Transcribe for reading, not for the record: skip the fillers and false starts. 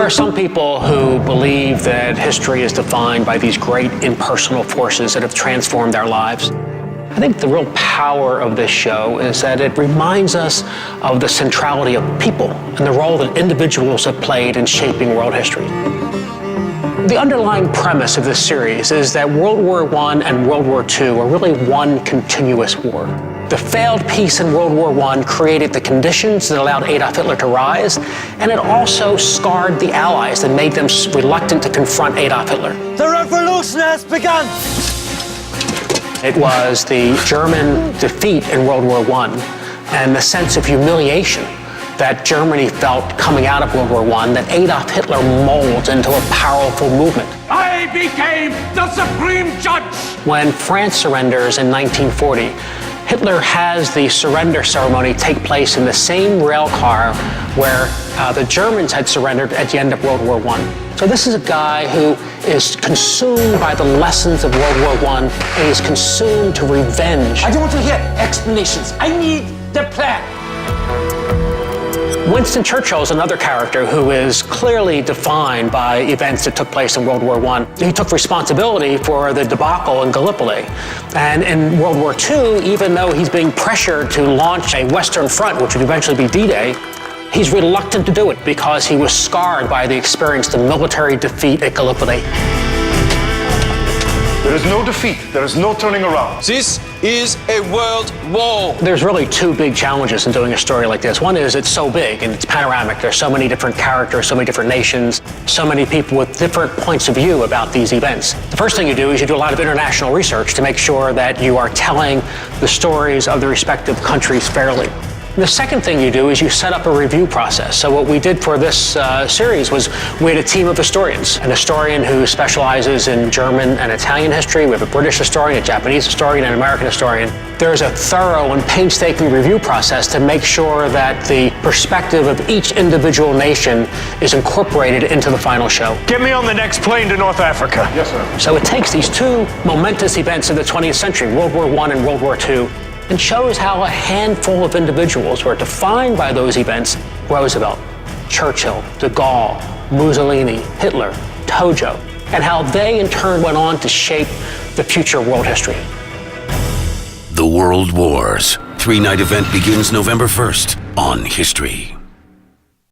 are some people who believe that history is defined by these great impersonal forces that have transformed our lives. I think the real power of this show is that it reminds us of the centrality of people and the role that individuals have played in shaping world history. The underlying premise of this series is that World War I and World War II are really one continuous war. The failed peace in World War I created the conditions that allowed Adolf Hitler to rise, and it also scarred the Allies and made them reluctant to confront Adolf Hitler. The revolution has begun! It was the German defeat in World War I and the sense of humiliation that Germany felt coming out of World War I that Adolf Hitler molds into a powerful movement. I became the supreme judge! When France surrenders in 1940, Hitler has the surrender ceremony take place in the same rail car where the Germans had surrendered at the end of World War I. So this is a guy who is consumed by the lessons of World War I and he's consumed to revenge. I don't want to hear explanations. I need the plan. Winston Churchill is another character who is clearly defined by events that took place in World War I. He took responsibility for the debacle in Gallipoli. And in World War II, even though he's being pressured to launch a Western Front, which would eventually be D-Day, he's reluctant to do it because he was scarred by the experience of military defeat at Gallipoli. There is no defeat. There is no turning around. This is a world war. There's really two big challenges in doing a story like this. One is it's so big and it's panoramic. There's so many different characters, so many different nations, so many people with different points of view about these events. The first thing you do is you do a lot of international research to make sure that you are telling the stories of the respective countries fairly. The second thing you do is you set up a review process. So what we did for this series was we had a team of historians, an historian who specializes in German and Italian history. We have a British historian, a Japanese historian, and an American historian. There's a thorough and painstaking review process to make sure that the perspective of each individual nation is incorporated into the final show. Get me on the next plane to North Africa. Yes, sir. So it takes these two momentous events of the 20th century, World War I and World War II, and shows how a handful of individuals were defined by those events: Roosevelt, Churchill, de Gaulle, Mussolini, Hitler, Tojo, and how they in turn went on to shape the future of world history. The World Wars. 3-night event begins November 1st on History.